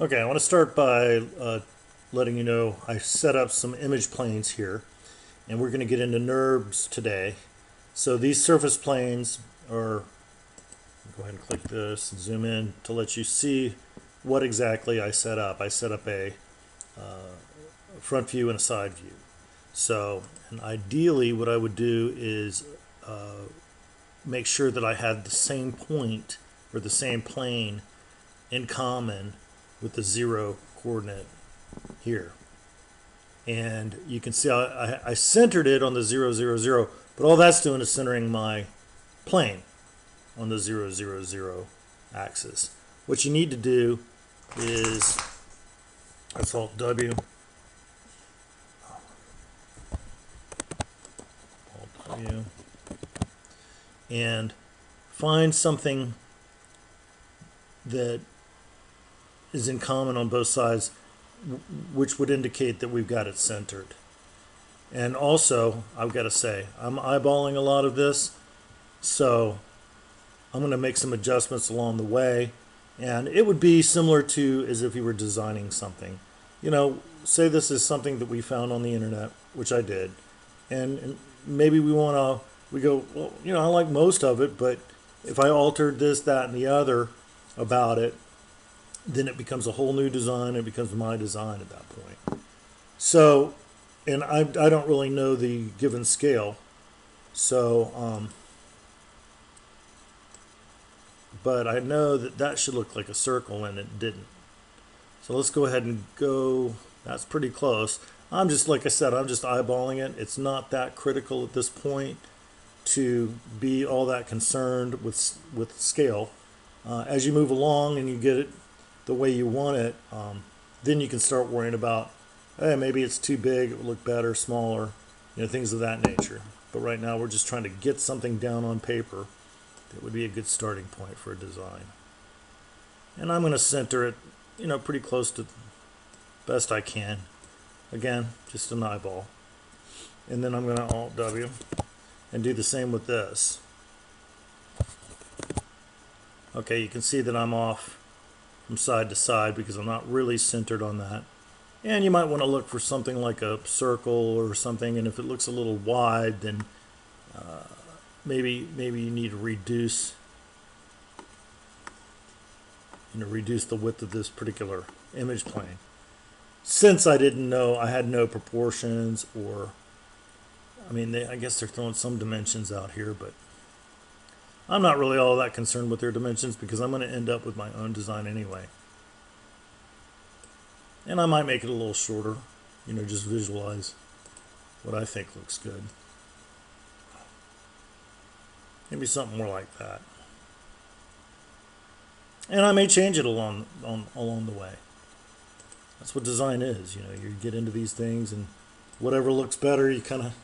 Okay, I want to start by letting you know I set up some image planes here, and we're going to get into Nurbs today. So these surface planes are, go ahead and click this and zoom in to let you see what exactly I set up. I set up a front view and a side view. So, and ideally what I would do is make sure that I had the same point or the same plane in common with the 0 coordinate here. And you can see I centered it on the 0, 0, 0, but all that's doing is centering my plane on the 0, 0, 0 axis. What you need to do is, let's Alt W, Alt W, and find something that is in common on both sides, which would indicate that we've got it centered. And also, I've got to say, I'm eyeballing a lot of this, so I'm going to make some adjustments along the way, and it would be similar to as if you were designing something. You know, say this is something that we found on the internet, which I did, and maybe we go, well, you know, I like most of it, but if I altered this, that, and the other about it, then it becomes a whole new design. It becomes my design at that point. So, and I don't really know the given scale. So, but I know that that should look like a circle, and it didn't. So let's go ahead and go. That's pretty close. I'm just, like I said, I'm just eyeballing it. It's not that critical at this point to be all that concerned with scale. As you move along and you get it the way you want it, then you can start worrying about, hey, maybe it's too big, it would look better, smaller, you know, things of that nature. But right now we're just trying to get something down on paper that would be a good starting point for a design. And I'm going to center it, you know, pretty close to best I can. Again, just an eyeball. And then I'm going to Alt W and do the same with this. Okay, you can see that I'm off from side to side because I'm not really centered on that. And you might want to look for something like a circle or something, and if it looks a little wide, then maybe you need to reduce the width of this particular image plane. Since I didn't know, I had no proportions, or I mean, I guess they're throwing some dimensions out here, but I'm not really all that concerned with their dimensions because I'm going to end up with my own design anyway. And I might make it a little shorter, you know, just visualize what I think looks good. Maybe something more like that. And I may change it along the way. That's what design is, you know, you get into these things and whatever looks better, you kind of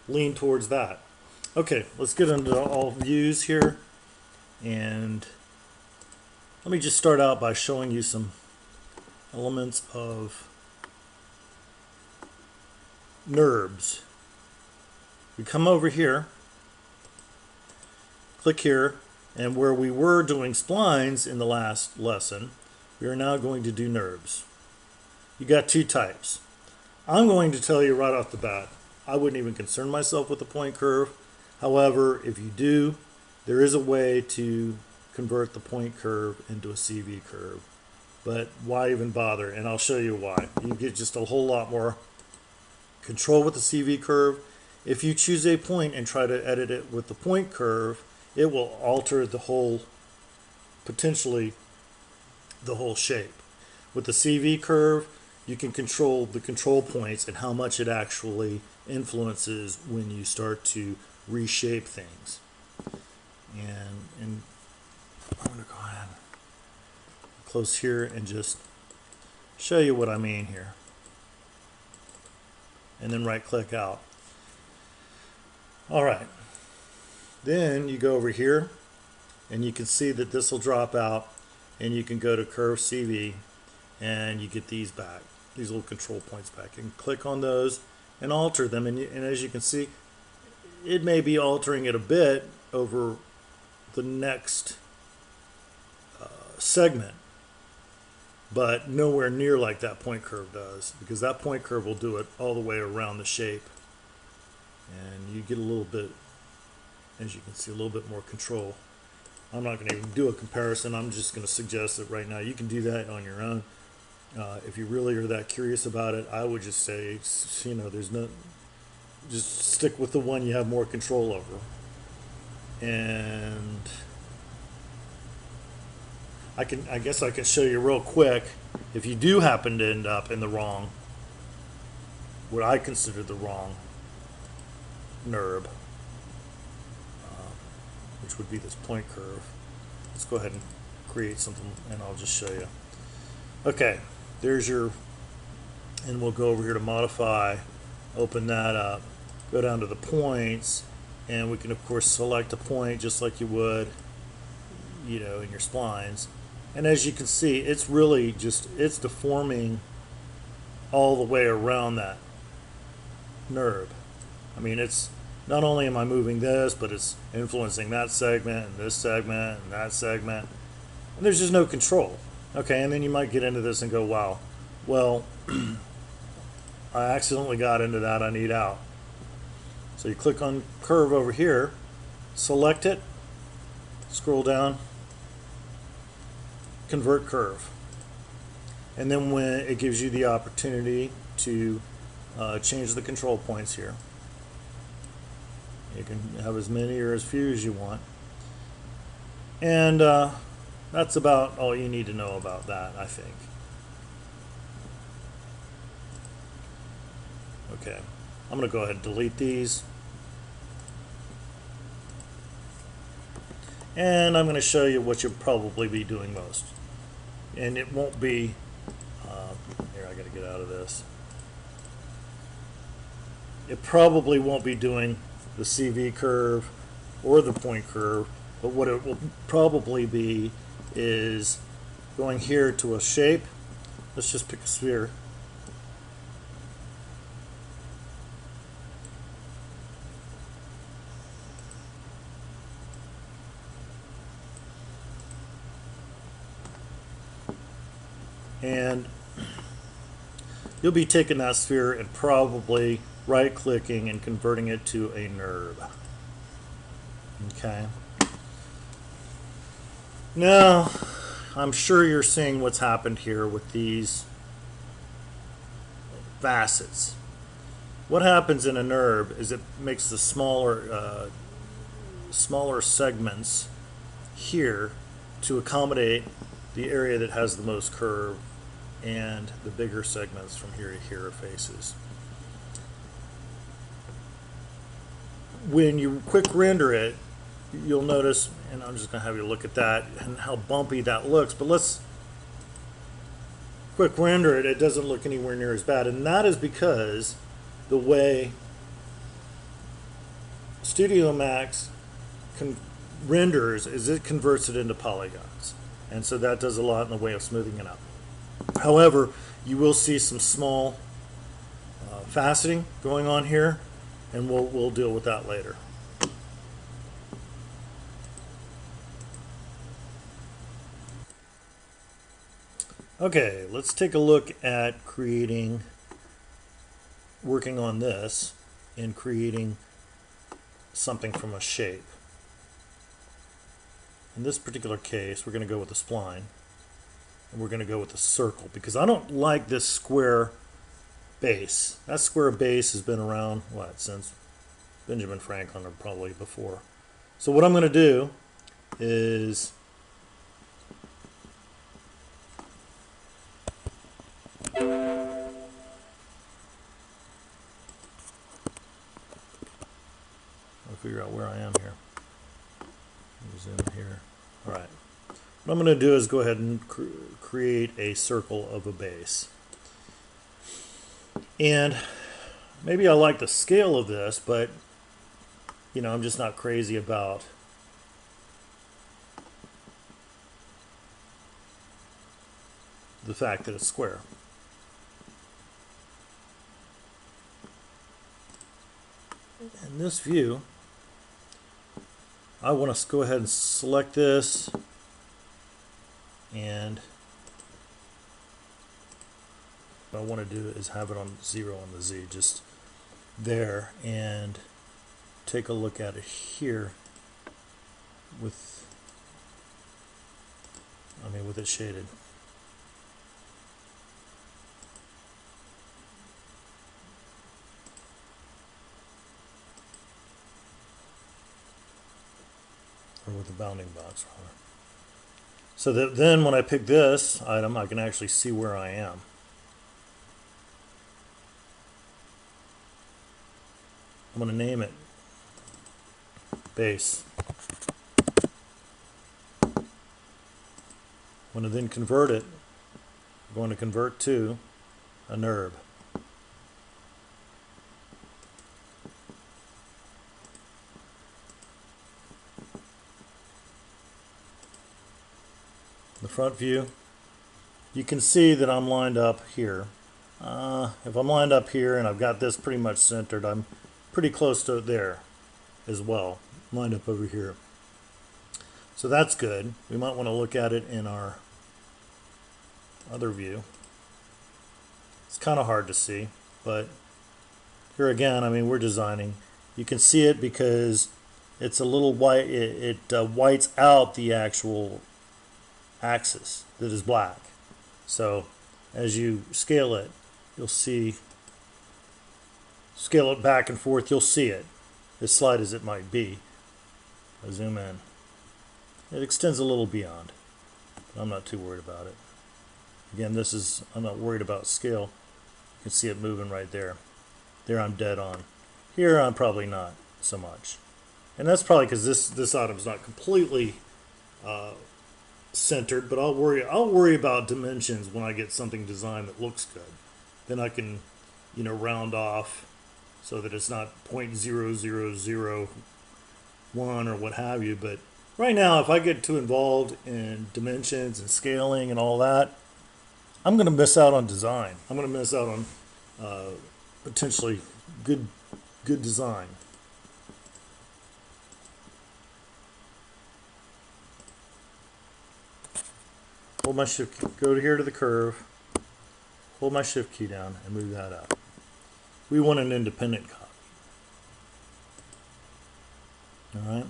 lean towards that. Okay, let's get into all views here, and let me just start out by showing you some elements of Nurbs. We come over here, click here, and where we were doing splines in the last lesson, we are now going to do Nurbs. You got two types. I'm going to tell you right off the bat, I wouldn't even concern myself with the point curve. However, if you do, there is a way to convert the point curve into a CV curve. But why even bother? And I'll show you why. You get just a whole lot more control with the CV curve. If you choose a point and try to edit it with the point curve, it will alter the whole, potentially the whole shape. With the CV curve, you can control the control points and how much it actually influences when you start to reshape things. And I'm going to go ahead close here and just show you what I mean here. And then right click out. All right. Then you go over here and you can see that this will drop out, and you can go to curve CV and you get these back, these little control points back, and click on those and alter them. And as you can see, it may be altering it a bit over the next segment. but nowhere near like that point curve does, because that point curve will do it all the way around the shape. And you get a little bit, as you can see, a little bit more control. I'm not going to even do a comparison. I'm just going to suggest that right now you can do that on your own. If you really are that curious about it, I would just say, you know, there's no, just stick with the one you have more control over. And I guess I can show you real quick, if you do happen to end up in the wrong, what I consider the wrong NURB, which would be this point curve. Let's go ahead and create something and I'll just show you. Okay, there's your, and we'll go over here to modify, open that up, go down to the points, and we can of course select a point just like you would, you know, in your splines. And as you can see, it's really just, it's deforming all the way around that NURB. I mean, it's, not only am I moving this, but it's influencing that segment and this segment and that segment. And there's just no control. Okay, and then you might get into this and go, wow, well, I accidentally got into that, I need out. So you click on curve over here, select it, scroll down, convert curve. And then when it gives you the opportunity to change the control points here. You can have as many or as few as you want. And that's about all you need to know about that, I think. Okay, I'm going to go ahead and delete these. And I'm going to show you what you'll probably be doing most. And it won't be, here, I got to get out of this. It probably won't be doing the CV curve or the point curve, but what it will probably be is going here to a shape. Let's just pick a sphere. And you'll be taking that sphere and probably right-clicking and converting it to a NURB. Okay. Now, I'm sure you're seeing what's happened here with these facets. What happens in a NURB is it makes the smaller segments here to accommodate the area that has the most curve, and the bigger segments from here to here are faces. When you quick render it, you'll notice, and I'm just going to have you look at that and how bumpy that looks, but let's quick render it, it doesn't look anywhere near as bad, and that is because the way Studio Max renders is it converts it into polygons, and so that does a lot in the way of smoothing it out. However, you will see some small faceting going on here, and we'll deal with that later. Okay, let's take a look at working on this and creating something from a shape. In this particular case, we're going to go with a spline, and we're going to go with a circle, because I don't like this square base. That square base has been around, what, since Benjamin Franklin or probably before. So what I'm going to do is I'll figure out where I am here. Zoom here. All right. What I'm going to do is go ahead and create a circle of a base. And maybe I like the scale of this, but you know, I'm just not crazy about the fact that it's square. In this view, I want to go ahead and select this and what I want to do is have it on 0 on the Z, just there, and take a look at it here with, with it shaded. Or with the bounding box, rather. So that then when I pick this item, I can actually see where I am. I'm going to name it base. I'm going to then convert it. I'm going to convert to a Nurb. The front view, you can see that I'm lined up here. If I'm lined up here and I've got this pretty much centered, I'm pretty close to there as well, lined up over here. So that's good. We might want to look at it in our other view. It's kind of hard to see, but here again, we're designing. You can see it because it's a little white. It whites out the actual axis that is black. So as you scale it, you'll see, scale it back and forth, you'll see it, as slight as it might be. I zoom in. It extends a little beyond, but I'm not too worried about it. Again, I'm not worried about scale. You can see it moving right there. There I'm dead on. Here I'm probably not so much. And that's probably because this item's not completely centered, but I'll worry about dimensions when I get something designed that looks good. Then I can, round off so that it's not 0.0001 or what have you. But right now, if I get too involved in dimensions and scaling and all that, I'm going to miss out on design. I'm going to miss out on potentially good design. Hold my shift key, go to here to the curve, hold my shift key down and move that up. We want an independent copy. Alright.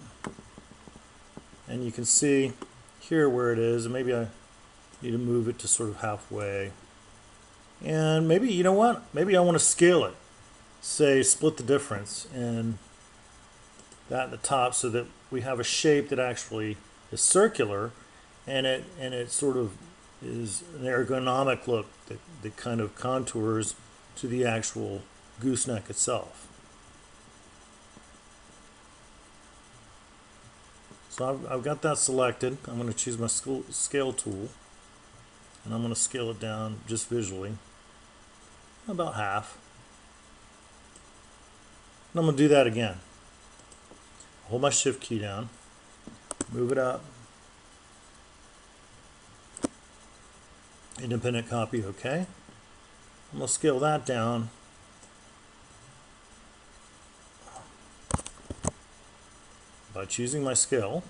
And you can see here where it is, and maybe I need to move it to sort of halfway. And maybe, you know what? Maybe I want to scale it. Say split the difference and that at the top so that we have a shape that actually is circular. And it sort of is an ergonomic look that kind of contours to the actual gooseneck itself. So I've got that selected. I'm going to choose my scale tool, and I'm going to scale it down just visually, about half. And I'm going to do that again. Hold my shift key down, move it up. Independent copy, okay. I'm going to scale that down by choosing my scale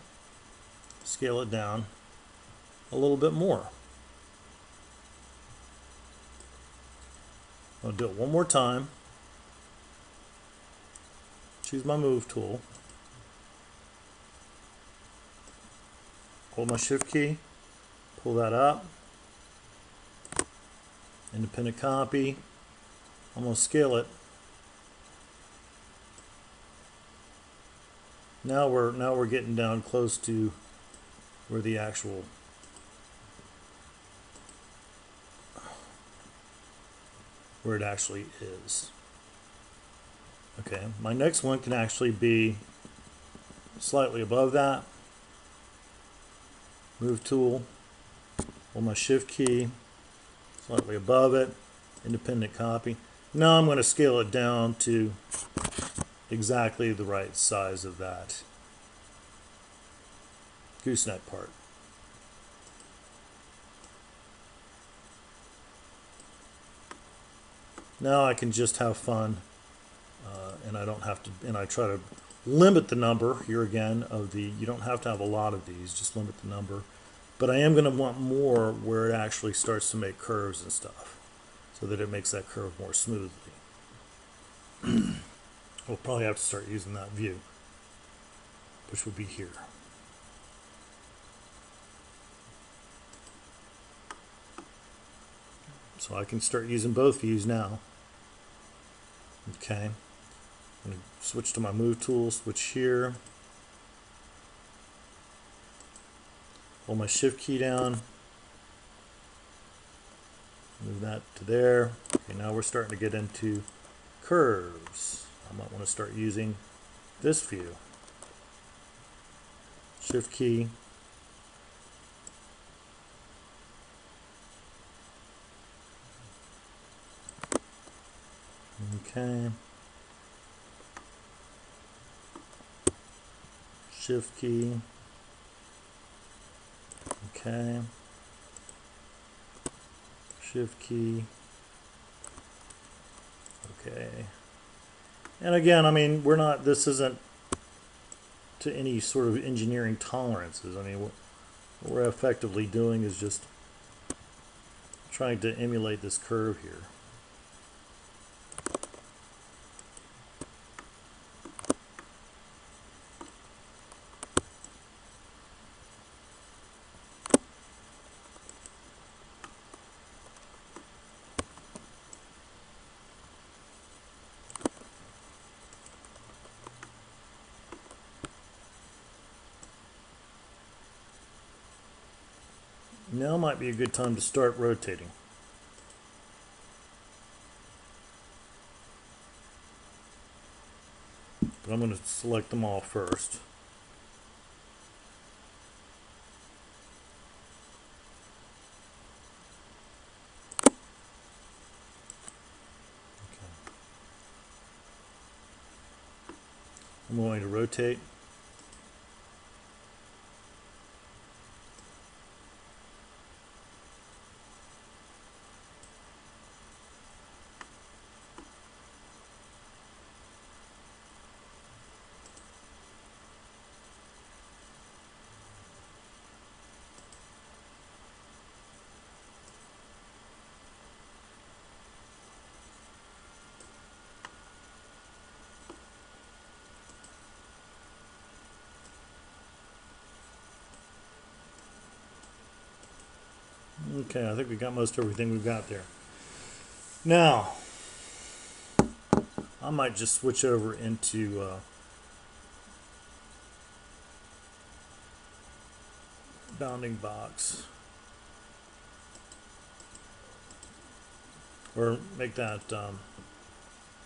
it down a little bit more. I'll do it one more time. Choose my move tool. Hold my shift key, pull that up. Independent copy. I'm going to scale it. Now we're getting down close to where the actual where it actually is. Okay, my next one can actually be slightly above that. Move tool. Hold my shift key. Slightly above it, independent copy. Now I'm going to scale it down to exactly the right size of that gooseneck part. Now I can just have fun, and I don't have to, and I try to limit the number here again of the, you don't have to have a lot of these, just limit the number. But I am going to want more where it actually starts to make curves and stuff. so that it makes that curve more smoothly. We'll probably have to start using that view, which would be here. So I can start using both views now. Okay. I'm going to switch to my move tool, switch here. Hold my shift key down. Move that to there. Okay, now we're starting to get into curves. I might want to start using this view. Shift key. Okay. Shift key. Okay. Shift key. Okay. And again, I mean, this isn't to any sort of engineering tolerances. I mean, what we're effectively doing is just trying to emulate this curve here. Now might be a good time to start rotating. But I'm going to select them all first. Okay. I'm going to rotate. Okay, I think we got most everything we've got there. Now, I might just switch over into bounding box. Or make that,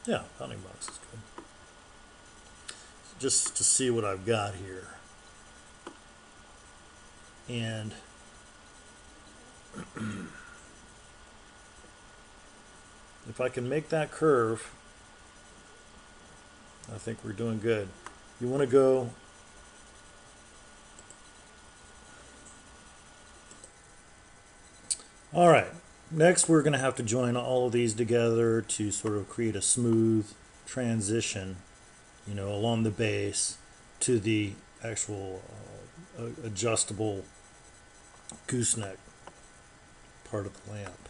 yeah, bounding box is good. Just to see what I've got here. And if I can make that curve, I think we're doing good. You want to go all right, next we're going to have to join all of these together to sort of create a smooth transition, you know, along the base to the actual adjustable gooseneck part of the lamp.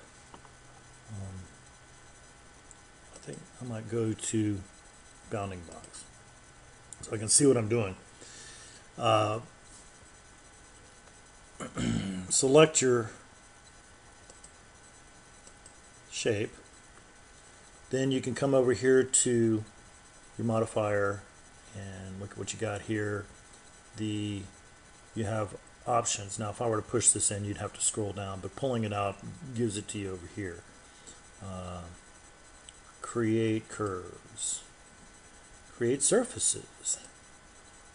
I think I might go to bounding box so I can see what I'm doing. Select your shape. Then you can come over here to your modifier and look at what you got here. You have options. Now if I were to push this in, you'd have to scroll down, but pulling it out gives it to you over here. Create curves. Create surfaces.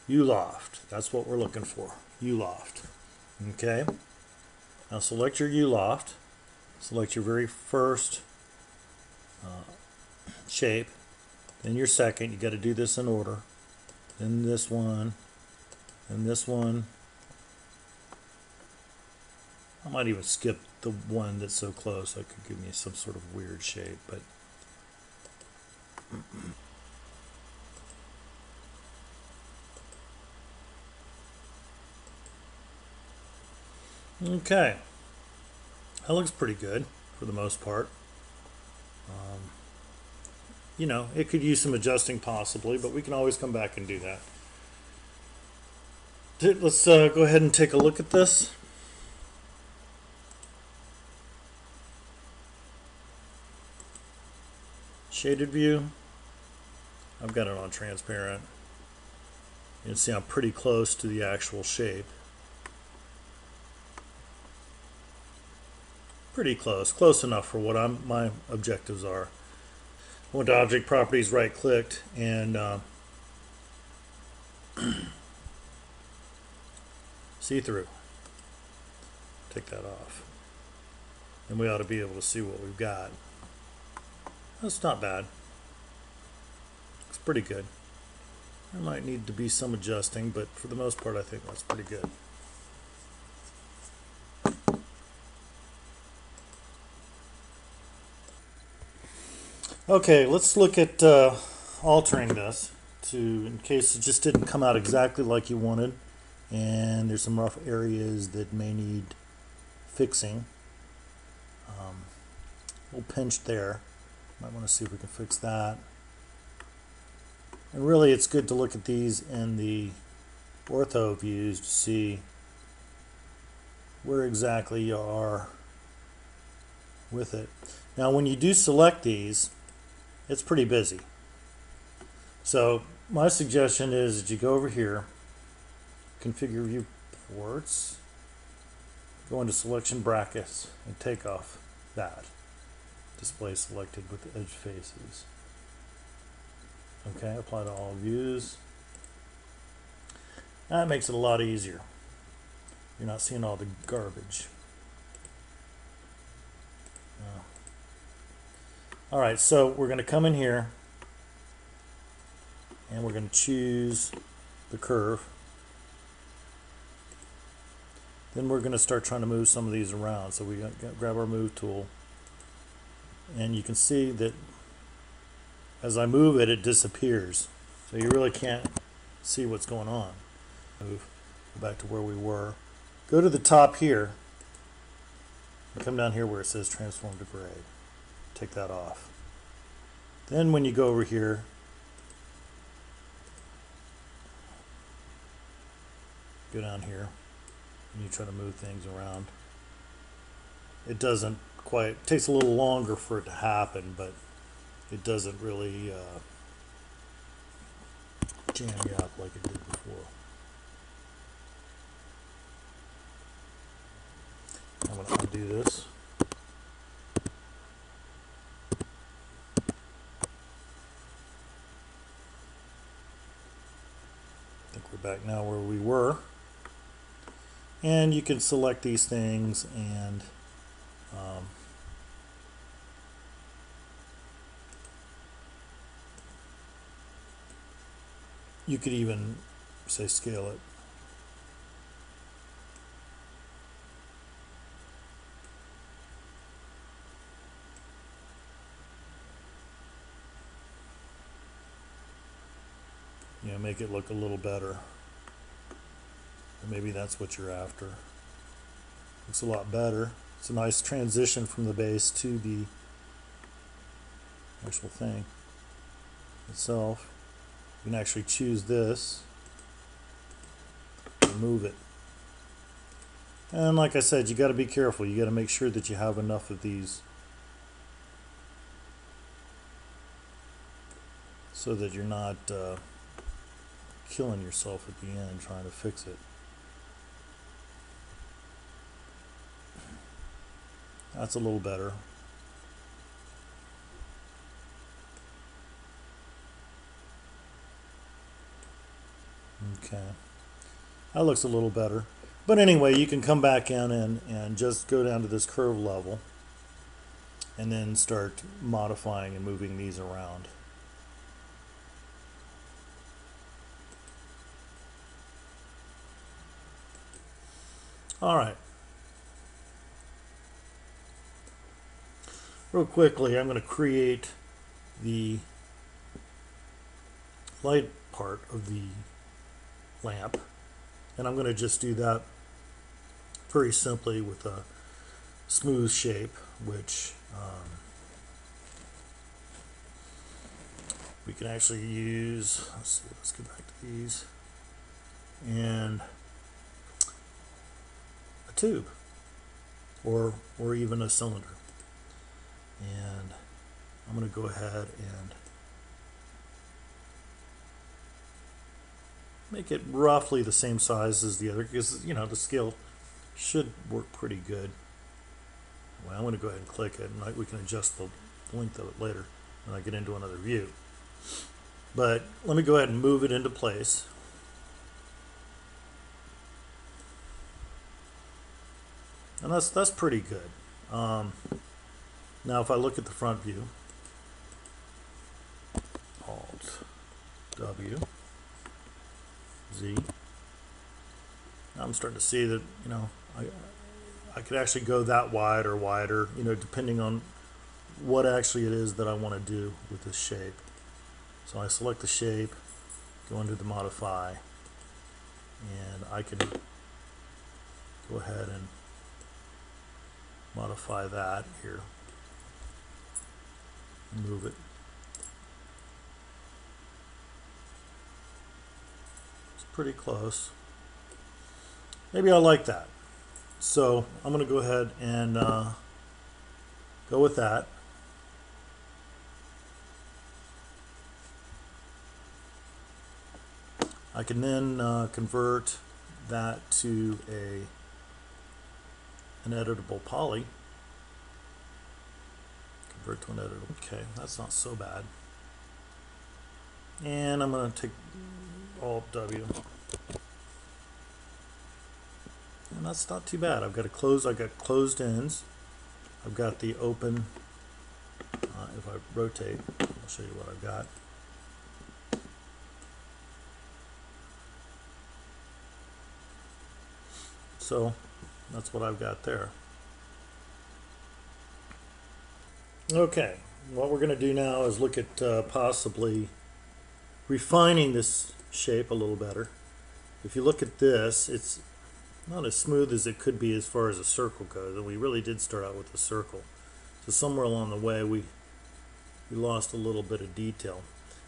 U-loft. That's what we're looking for. U-loft. Okay. Now select your U-loft. Select your very first shape. Then your second. You got to do this in order. Then this one. And this one. I might even skip the one that's so close. That could give me some sort of weird shape, but okay. That looks pretty good for the most part. You know, it could use some adjusting possibly, but we can always come back and do that. Let's go ahead and take a look at this. Shaded view. I've got it on transparent. You can see I'm pretty close to the actual shape. Pretty close. Close enough for what my objectives are. I went to Object Properties, right-clicked, and see-through. Take that off. And we ought to be able to see what we've got. That's not bad. It's pretty good. There might need to be some adjusting, but for the most part I think that's pretty good. Okay, let's look at altering this in case it just didn't come out exactly like you wanted and there's some rough areas that may need fixing. A little pinch there. Might want to see if we can fix that. And really it's good to look at these in the ortho views to see where exactly you are with it. Now when you do select these, it's pretty busy. So my suggestion is that you go over here, configure viewports, go into selection brackets and take off that. Display selected with edge faces. Okay, apply to all views. That makes it a lot easier. You're not seeing all the garbage. All right, so we're going to come in here and we're going to choose the curve. Then we're going to start trying to move some of these around. So we grab our move tool, and you can see that as I move it, it disappears. So you really can't see what's going on. Move, go back to where we were. Go to the top here, and come down here where it says transform to grade. Take that off. Then when you go over here, go down here, and you try to move things around. It doesn't quite, it takes a little longer for it to happen, but it doesn't really jam you up like it did before. I'm going to undo this. I think we're back now where we were. And you can select these things and you could even say scale it. You know, make it look a little better. Maybe that's what you're after. Looks a lot better. It's a nice transition from the base to the actual thing itself. You can actually choose this and move it. And like I said, you got to be careful. You got to make sure that you have enough of these so that you're not killing yourself at the end trying to fix it. That's a little better. Okay, that looks a little better. But anyway, you can come back in and just go down to this curve level and then start modifying and moving these around. All right. Real quickly, I'm going to create the light part of the lamp, and I'm going to just do that very simply with a smooth shape, which we can actually use, let's see, let's go back to these, and a tube or even a cylinder. And I'm going to go ahead and make it roughly the same size as the other, because you know the scale should work pretty good. Well, I'm going to go ahead and click it, and we can adjust the length of it later when I get into another view. But let me go ahead and move it into place. And that's pretty good. Now if I look at the front view, Alt W Z, I'm starting to see that, you know, I could actually go that wide or wider, you know, depending on what actually it is that I want to do with this shape. So I select the shape, go into the modify, and I can go ahead and modify that here, move it. It's pretty close. Maybe I like that. So I'm going to go ahead and go with that. I can then convert that to an editable poly. Convert to an editable. Okay, that's not so bad. And I'm going to take Alt W. And that's not too bad. I've got closed ends. I've got the open. If I rotate, I'll show you what I've got. So that's what I've got there. Okay, what we're going to do now is look at possibly refining this shape a little better. If you look at this, it's not as smooth as it could be as far as a circle goes, and we really did start out with a circle. So somewhere along the way we lost a little bit of detail.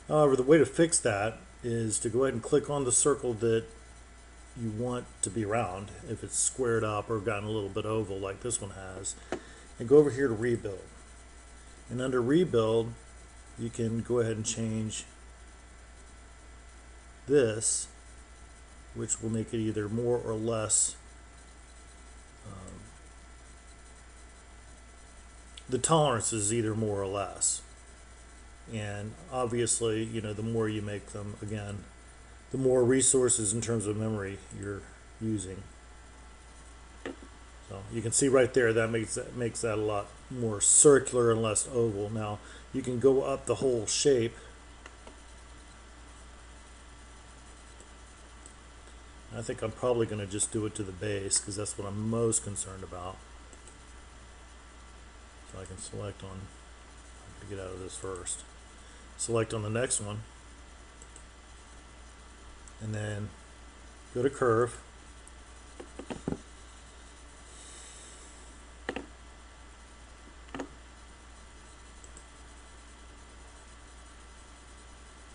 However, the way to fix that is to go ahead and click on the circle that you want to be round, if it's squared up or gotten a little bit oval like this one has, and go over here to rebuild. And under rebuild, you can go ahead and change this, which will make it either more or less. The tolerance is either more or less. And obviously, you know, the more you make them, again, the more resources in terms of memory you're using. So you can see right there that makes that a lot more circular and less oval. Now you can go up the whole shape. I think I'm probably going to just do it to the base because that's what I'm most concerned about. So I can select on, I'm going to get out of this first. Select on the next one. And then go to curve.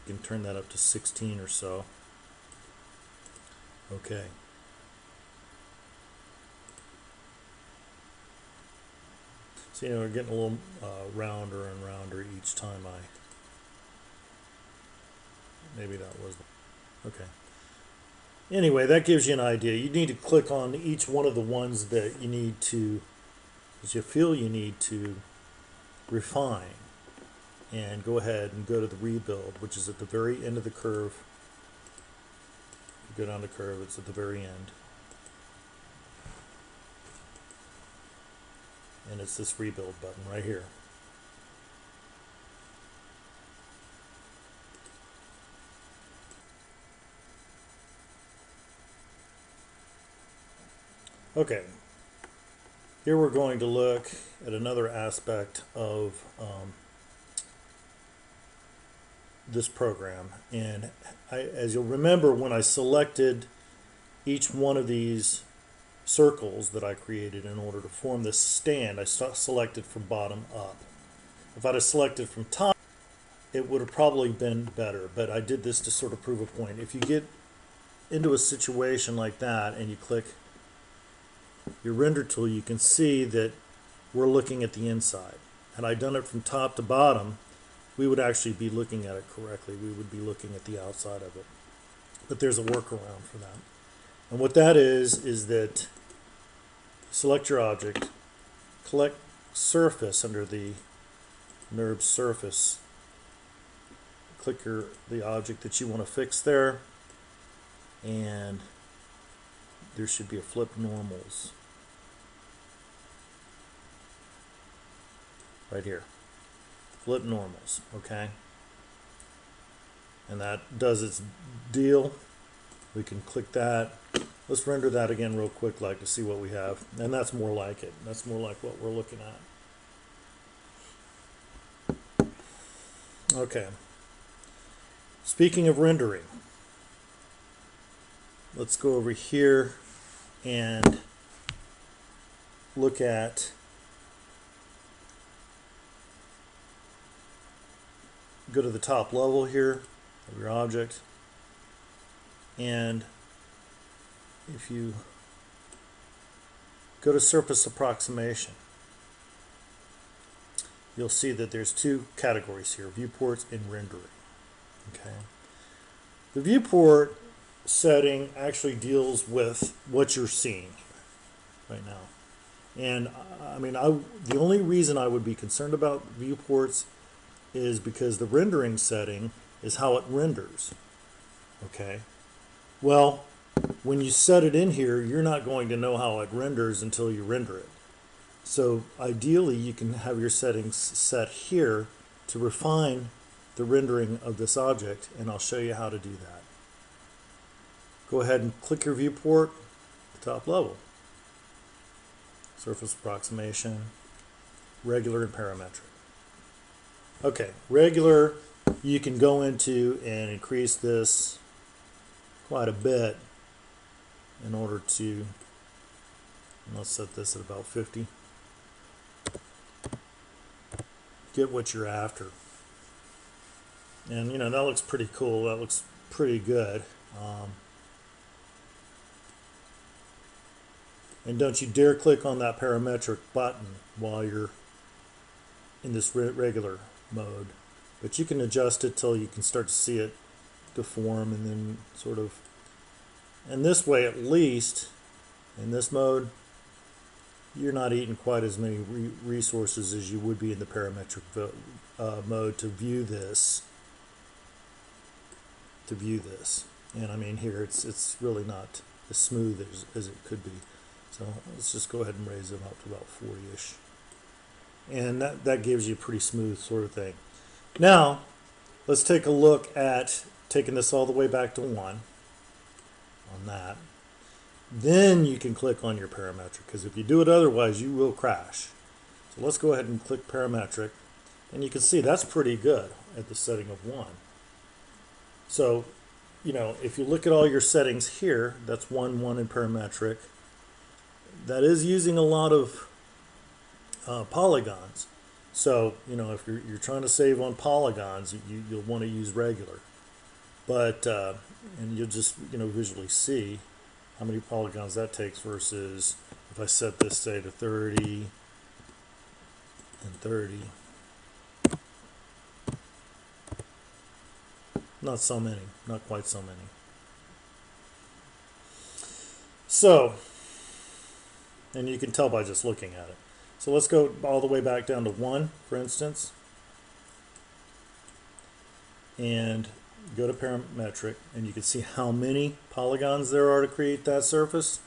You can turn that up to 16 or so. Okay. So, you know, we're getting a little rounder and rounder each time maybe that was, okay. Anyway, that gives you an idea. You need to click on each one of the ones that you need to, that you feel you need to refine, and go ahead and go to the rebuild, which is at the very end of the curve. You go down the curve, it's at the very end. And it's this rebuild button right here. Okay, here we're going to look at another aspect of this program. And as you'll remember, when I selected each one of these circles that I created in order to form this stand, I selected from bottom up. If I'd have selected from top, it would have probably been better, but I did this to sort of prove a point. If you get into a situation like that and you click your render tool, you can see that we're looking at the inside. Had I done it from top to bottom, we would actually be looking at it correctly. We would be looking at the outside of it. But there's a workaround for that. And what that is that select your object, select surface under the Nurbs surface, click the object that you want to fix there, and there should be a flip normals right here. Flip normals, okay? And that does its deal. We can click that. Let's render that again real quick, like, to see what we have. And that's more like it. That's more like what we're looking at. Okay. Speaking of rendering, let's go over here and look at go to the top level here of your object, and if you go to surface approximation, you'll see that there's two categories here, viewports and rendering. Okay. The viewport setting actually deals with what you're seeing right now. And I mean, the only reason I would be concerned about viewports is because the rendering setting is how it renders. Okay. Well, when you set it in here, you're not going to know how it renders until you render it. So ideally, you can have your settings set here to refine the rendering of this object, and I'll show you how to do that. Go ahead and click your viewport at the top level. Surface approximation, regular and parametric. Okay, regular, you can go into and increase this quite a bit in order to, let's set this at about 50. Get what you're after. And you know, that looks pretty cool. That looks pretty good. And don't you dare click on that parametric button while you're in this regular mode. But you can adjust it till you can start to see it deform, and then sort of, and this way at least, in this mode, you're not eating quite as many resources as you would be in the parametric mode to view this. And I mean, here it's really not as smooth as it could be. So let's just go ahead and raise them up to about 40-ish. And that gives you a pretty smooth sort of thing. Now, let's take a look at taking this all the way back to 1 on that. Then you can click on your parametric, because if you do it otherwise, you will crash. So let's go ahead and click parametric. And you can see that's pretty good at the setting of 1. So, you know, if you look at all your settings here, that's 1, 1 in parametric. That is using a lot of polygons. So, you know, if you're trying to save on polygons, you'll want to use regular. But, and you'll just, you know, visually see how many polygons that takes versus if I set this, say, to 30 and 30. Not so many, not quite so many. So, and you can tell by just looking at it. So let's go all the way back down to 1, for instance. And go to parametric, and you can see how many polygons there are to create that surface.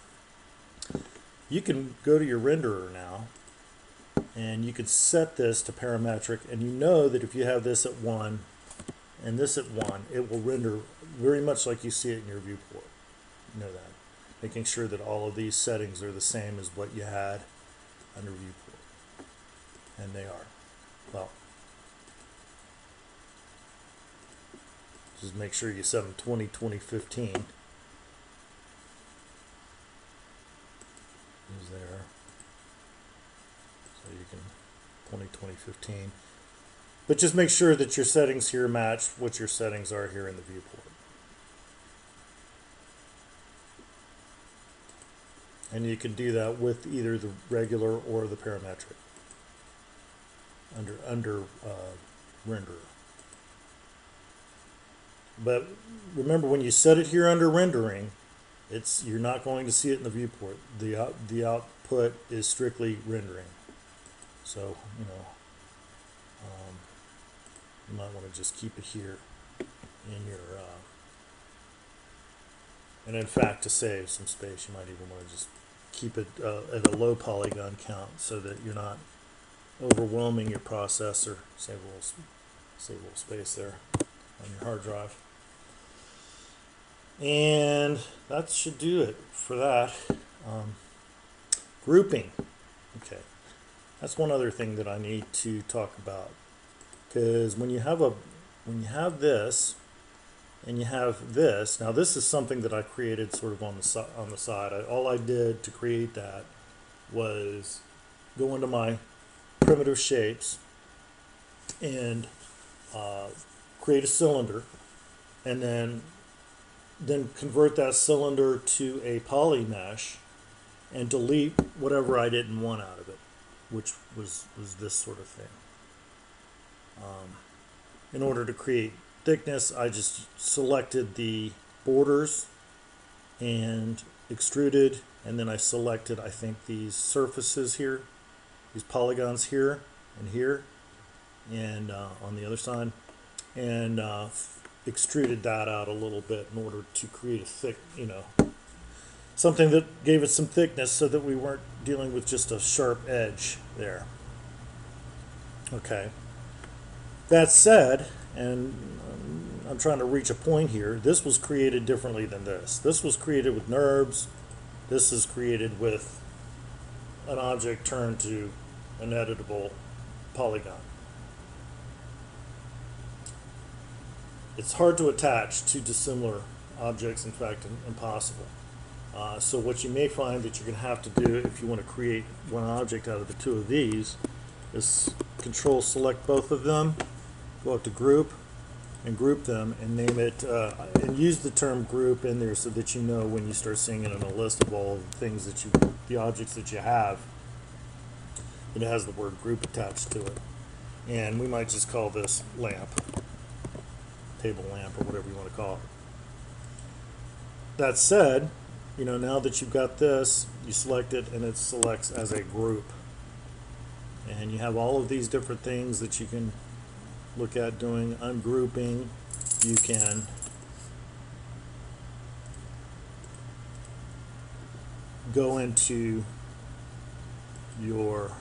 You can go to your renderer now, and you can set this to parametric, and you know that if you have this at 1 and this at 1, it will render very much like you see it in your viewport. You know that. Making sure that all of these settings are the same as what you had under viewport. And they are. Well, just make sure you set them 20, 2015. Is there. So you can 20, 2015. But just make sure that your settings here match what your settings are here in the viewport. And you can do that with either the regular or the parametric under renderer. But remember, when you set it here under rendering, you're not going to see it in the viewport. The output is strictly rendering. So you might want to just keep it here in your. And in fact, to save some space, you might even want to just keep it at a low polygon count so that you're not overwhelming your processor. Save a little space there on your hard drive. And that should do it for that. Grouping. Okay, that's one other thing that I need to talk about, because when you have this and you have this, now this is something that I created sort of on the side. All I did to create that was go into my primitive shapes and create a cylinder, and then convert that cylinder to a poly mesh and delete whatever I didn't want out of it, which was this sort of thing. In order to create thickness, I just selected the borders and extruded, and then I selected, I think, these surfaces here, these polygons here and here, and on the other side, and extruded that out a little bit in order to create a thick, something that gave it some thickness so that we weren't dealing with just a sharp edge there. Okay. That said, and I'm trying to reach a point here, this was created differently than this. This was created with Nurbs. This is created with an object turned to an editable polygon. It's hard to attach two dissimilar objects, in fact, impossible. So what you may find that you're going to have to do if you want to create one object out of the two of these is Control select both of them, go up to Group, and group them, and name it, and use the term group in there so that you know when you start seeing it in a list of all the things that the objects that you have, it has the word group attached to it. And we might just call this lamp, table lamp, or whatever you want to call it. That said, now that you've got this, you select it and it selects as a group. And you have all of these different things that you can look at doing. Ungrouping, you can go into your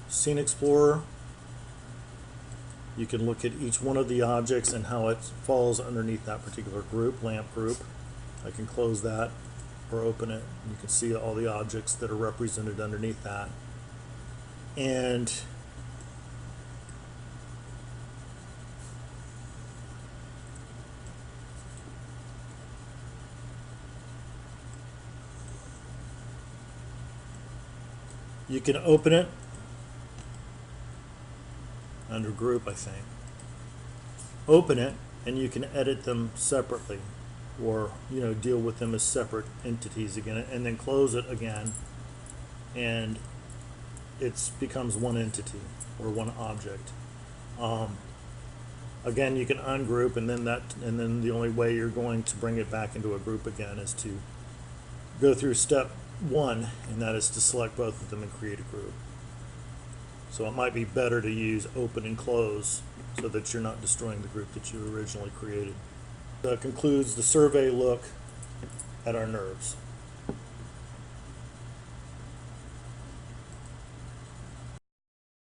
Scene Explorer. You can look at each one of the objects and how it falls underneath that particular group, lamp group. I can close that or open it. You can see all the objects that are represented underneath that. And you can open it under group, I think. Open it and you can edit them separately, or deal with them as separate entities again, and then close it again and it becomes one entity or one object. Again, you can ungroup, and then the only way you're going to bring it back into a group again is to go through step 1, and that is to select both of them and create a group. So it might be better to use open and close so that you're not destroying the group that you originally created. That concludes the survey look at our Nurbs.